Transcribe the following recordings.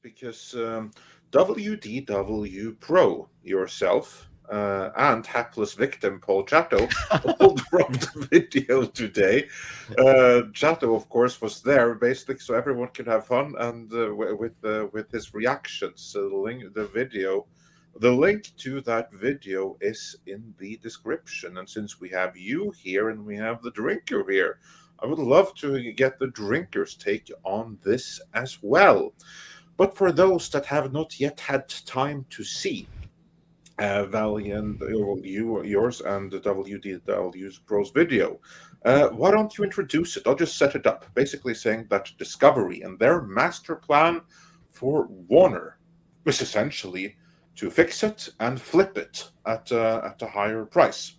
because WDWPro yourself and hapless victim Paul Chato all dropped a video today. Chato, of course, was there basically so everyone could have fun, and with his reactions. So the link to that video is in the description. And since we have you here and we have the drinker here, I would love to get the drinker's take on this as well. But for those that have not yet had time to see Valiant, yours and the WDW's Pro's video, why don't you introduce it? I'll just set it up, basically saying that Discovery and their master plan for Warner is essentially to fix it and flip it at a higher price.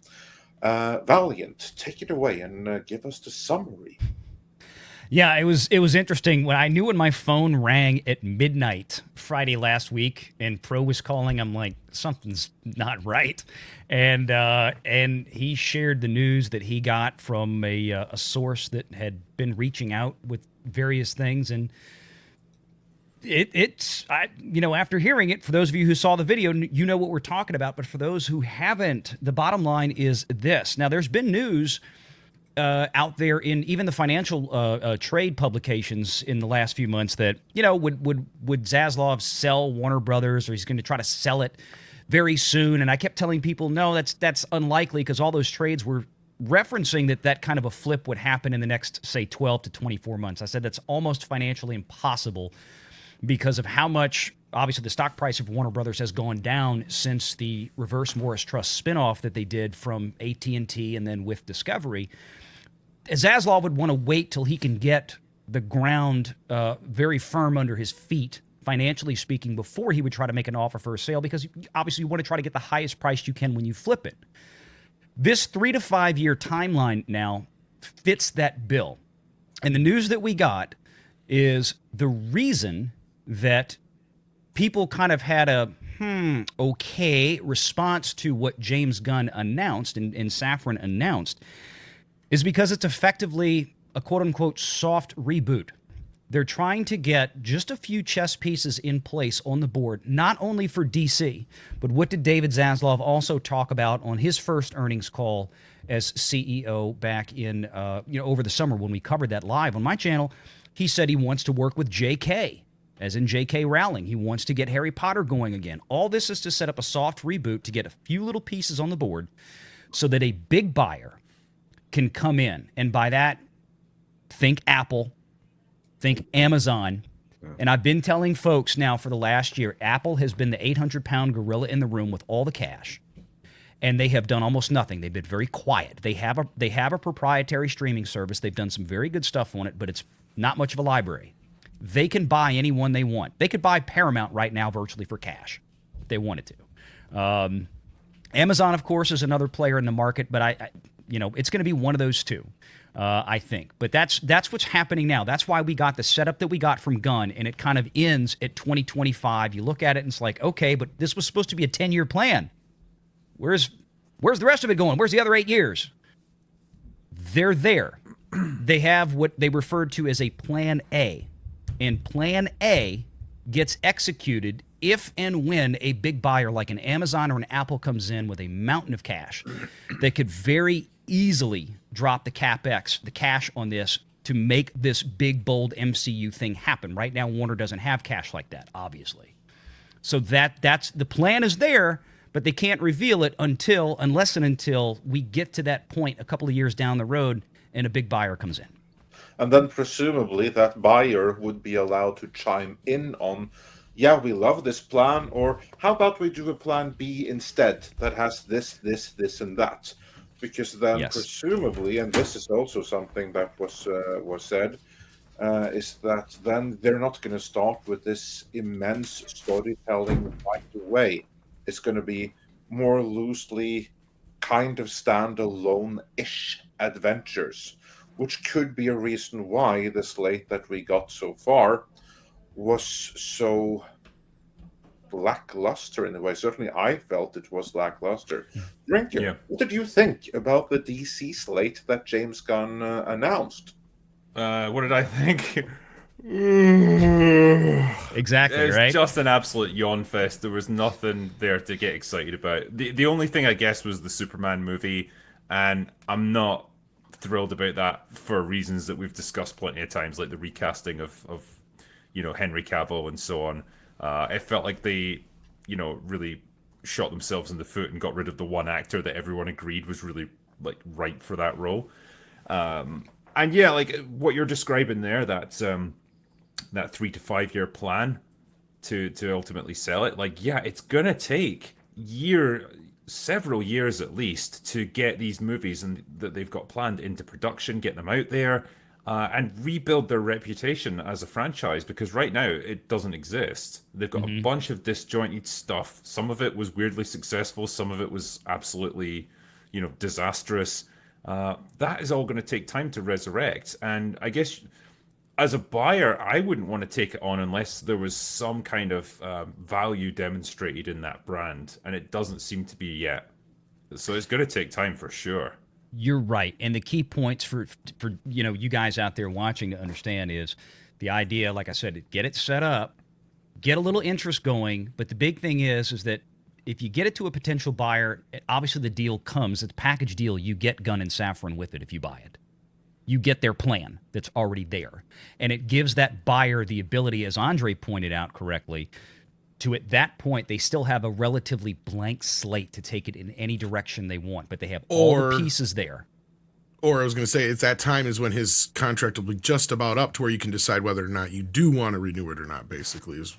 Valiant, take it away and give us the summary. Yeah, it was interesting when I knew when my phone rang at midnight Friday last week and Pro was calling. I'm like, something's not right, and he shared the news that he got from a source that had been reaching out with various things, and after hearing it, for those of you who saw the video, you know what we're talking about. But for those who haven't, the bottom line is this. Now, there's been news out there in even the financial trade publications in the last few months that, would Zaslav sell Warner Brothers, or he's going to try to sell it very soon. And I kept telling people, no, that's unlikely, because all those trades were referencing that kind of a flip would happen in the next, say, 12 to 24 months. I said that's almost financially impossible because of how much, obviously, the stock price of Warner Brothers has gone down since the Reverse Morris Trust spinoff that they did from AT&T and then with Discovery. Zaslav would want to wait till he can get the ground very firm under his feet, financially speaking, before he would try to make an offer for a sale, because obviously you want to try to get the highest price you can when you flip it. This 3 to 5 year timeline now fits that bill. And the news that we got is the reason that people kind of had a okay response to what James Gunn announced and Safran announced is because it's effectively a quote-unquote soft reboot. They're trying to get just a few chess pieces in place on the board, not only for DC, but what did David Zaslav also talk about on his first earnings call as CEO back in, over the summer when we covered that live on my channel? He said he wants to work with JK, as in J.K. Rowling. He wants to get Harry Potter going again. All this is to set up a soft reboot to get a few little pieces on the board so that a big buyer can come in. And by that, think Apple, think Amazon. And I've been telling folks now for the last year, Apple has been the 800-pound gorilla in the room with all the cash. And they have done almost nothing. They've been very quiet. They have a proprietary streaming service. They've done some very good stuff on it, but it's not much of a library. They can buy anyone they want. They could buy Paramount right now virtually for cash if they wanted to. Amazon, of course, is another player in the market, but it's going to be one of those two, I think. But that's what's happening now. That's why we got the setup that we got from Gunn, and it kind of ends at 2025. You look at it and it's like, okay, but this was supposed to be a 10-year plan. Where's the rest of it going? Where's the other 8 years? They're there. They have what they referred to as a Plan A. And Plan A gets executed if and when a big buyer like an Amazon or an Apple comes in with a mountain of cash. They could very easily drop the CapEx, the cash on this, to make this big, bold MCU thing happen. Right now, Warner doesn't have cash like that, obviously. So that's the plan is there, but they can't reveal it unless and until we get to that point a couple of years down the road and a big buyer comes in. And then presumably that buyer would be allowed to chime in on, yeah, we love this plan, or how about we do a plan B instead that has this, and that? Because then presumably, and this is also something that was said, is that then they're not going to start with this immense storytelling right away. It's going to be more loosely kind of standalone-ish adventures, which could be a reason why the slate that we got so far was so lackluster in a way. Certainly I felt it was lackluster. Drinker, what did you think about the DC slate that James Gunn announced? What did I think? Exactly, It's right? just an absolute yawn fest. There was nothing there to get excited about. The only thing I guess was the Superman movie, and I'm not thrilled about that for reasons that we've discussed plenty of times, like the recasting of Henry Cavill and so on. It felt like they really shot themselves in the foot and got rid of the one actor that everyone agreed was really like right for that role. And yeah, like what you're describing there, that 3 to 5 year plan to ultimately sell it. Like, yeah, it's gonna take several years at least to get these movies and that they've got planned into production, get them out there, and rebuild their reputation as a franchise. Because right now it doesn't exist. They've got a Hmm. bunch of disjointed stuff. Some of it was weirdly successful. Some of it was absolutely, disastrous. That is all going to take time to resurrect. And I guess as a buyer, I wouldn't want to take it on unless there was some kind of value demonstrated in that brand, and it doesn't seem to be yet. So it's going to take time for sure. You're right. And the key points for you guys out there watching to understand is the idea, like I said, get it set up, get a little interest going. But the big thing is that if you get it to a potential buyer, obviously the deal comes, it's a package deal. You get Gun and Saffron with it if you buy it. You get their plan that's already there. And it gives that buyer the ability, as Andre pointed out correctly, to at that point, they still have a relatively blank slate to take it in any direction they want, but they have all the Or pieces there. or I was going to say, it's that time is when his contract will be just about up to where you can decide whether or not you do want to renew it or not. Basically, is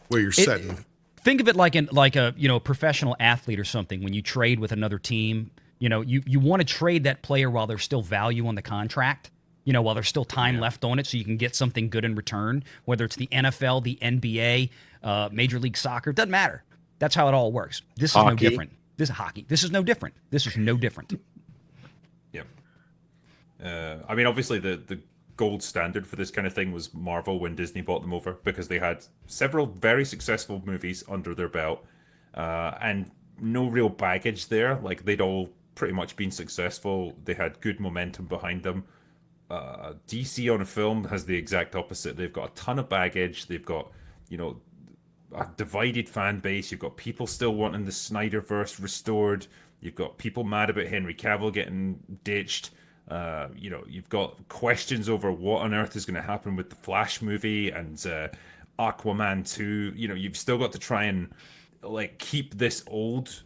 where you're setting. Think of it like a professional athlete or something. When you trade with another team, you want to trade that player while there's still value on the contract. While there's still time left on it, so you can get something good in return. Whether it's the NFL, the NBA, Major League Soccer, doesn't matter. That's how it all works. This is no Hockey. different. This is hockey. This is no different. This is no different. Yeah. I mean, obviously, the gold standard for this kind of thing was Marvel when Disney bought them over because they had several very successful movies under their belt and no real baggage there. Like, they'd all pretty much been successful. They had good momentum behind them. DC on a film has the exact opposite. They've got a ton of baggage. They've got, a divided fan base. You've got people still wanting the Snyderverse restored. You've got people mad about Henry Cavill getting ditched. You've got questions over what on earth is going to happen with the Flash movie and Aquaman 2. You've still got to try and like keep this old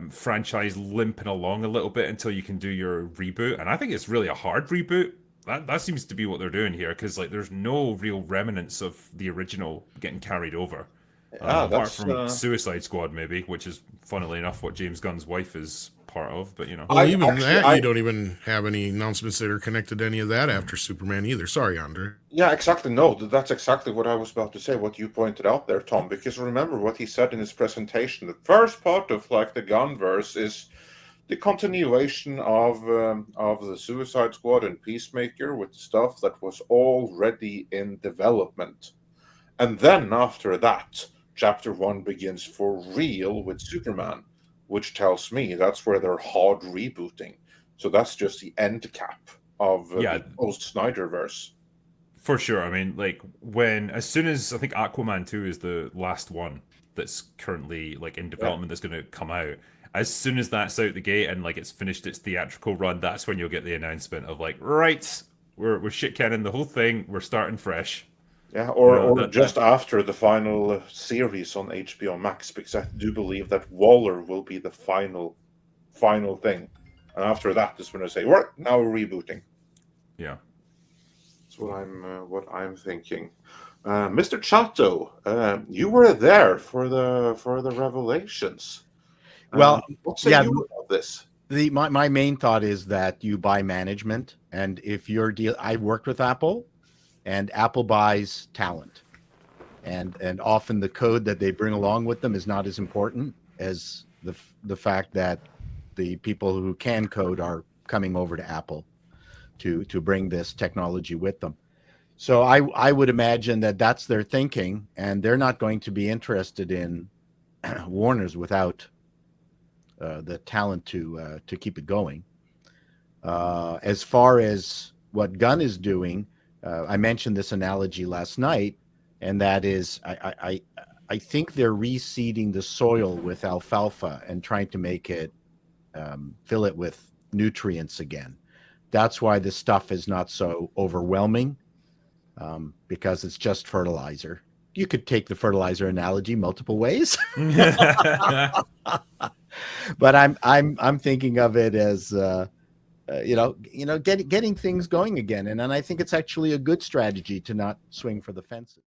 franchise limping along a little bit until you can do your reboot. And I think it's really a hard reboot. That seems to be what they're doing here because like there's no real remnants of the original getting carried over. Yeah, Apart that's. from Suicide Squad, maybe, which is funnily enough what James Gunn's wife is part of. But Well, I even actually, that, I you don't even have any announcements that are connected to any of that after Superman either. Sorry, Andre. Yeah, exactly. No, that's exactly what I was about to say, what you pointed out there, Tom, because remember what he said in his presentation. The first part of like the Gunverse is the continuation of the Suicide Squad and Peacemaker with stuff that was already in development. And then after that, chapter one begins for real with Superman, which tells me that's where they're hard rebooting. So that's just the end cap of yeah, the post Snyderverse. for sure. I mean, like as soon as I think Aquaman 2 is the last one that's currently like in Yeah. development that's going to come out. As soon as that's out the gate and like it's finished its theatrical run, that's when you'll get the announcement of like, right, we're shit canning the whole thing. We're starting fresh. Yeah, You or, know or that just that after the final series on HBO Max, because I do believe that Waller will be the final thing. And after that is when I say, right, now we're rebooting. yeah. That's what I'm thinking. Mr. Chato, you were there for the revelations. Well, What say yeah, you about this? my main thought is that you buy management, and if your deal, I worked with Apple, and Apple buys talent, and often the code that they bring along with them is not as important as the fact that the people who can code are coming over to Apple to bring this technology with them. So I would imagine that that's their thinking, and they're not going to be interested in Warner's without the talent to keep it going. As far as what Gunn is doing, I mentioned this analogy last night, and that is I think they're reseeding the soil with alfalfa and trying to make it fill it with nutrients again. That's why this stuff is not so overwhelming, because it's just fertilizer. You could take the fertilizer analogy multiple ways, but I'm thinking of it as getting things going again, and I think it's actually a good strategy to not swing for the fences.